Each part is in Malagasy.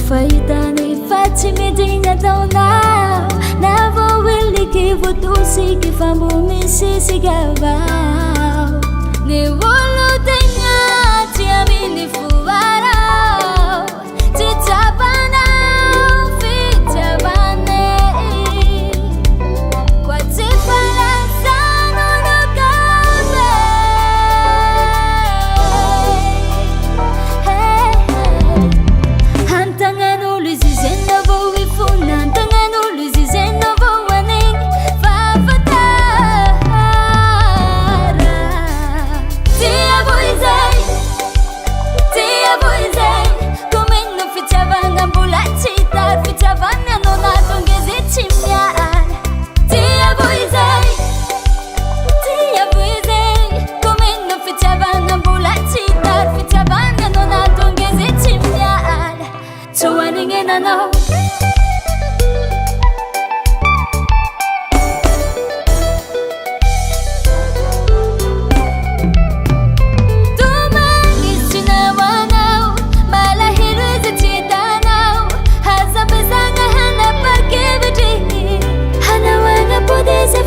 faitany fa tsy midina taonao na vao eliky voatosiky fa mbo misisykavao ny olo tegna tia miny foarao tsy tapanao fitiavane kwa tsy falasano nokave antagnan'olo izy zay na vao ifona antagnan'olo izy zay na vao anigny fafatara tia voi zay komeno fitiavagna mbola tsy tary fitiavagna anao nahatonga izy tsy miala tia voi zay komeno fitiavagna mbola tsy tary fitiavagna anao nahatonga izy tsy miala tsoanigny enanao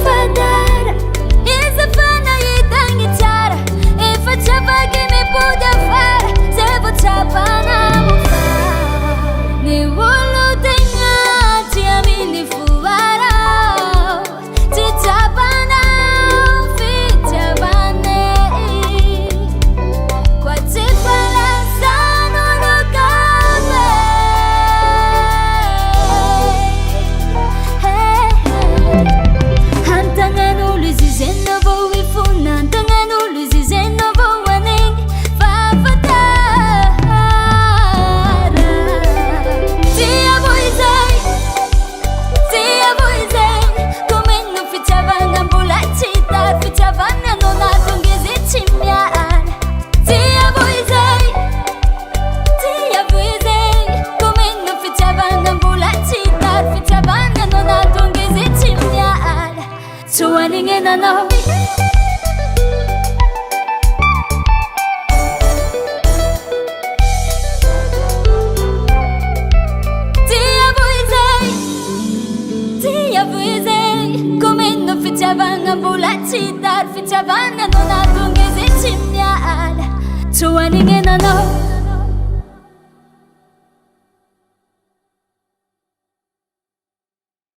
Fadara iza fana itagny tsara efa tsy avaky mipody afara zay vao tsapana mofara ny olo tegna tia miny foarao tsy tsapanao fitiavane kwa tsy falasano nokave antagnan'olo izy zay na vao ifona antagnan'olo izy zay na vao anigny fafatara tia voi zay komeno fitiavagna mbola tsy tary fitiavagna anao nahatonga izy tsy miala tia voi zay komeno fitiavagna mbola tsy tary fitiavagna anao nahatonga izy tsy miala tsoanigny enanao tia voi zay komeno fitiavagna mbola tsy tary fitiavagna anao nahatonga izy tsy miala tsoanigny enanao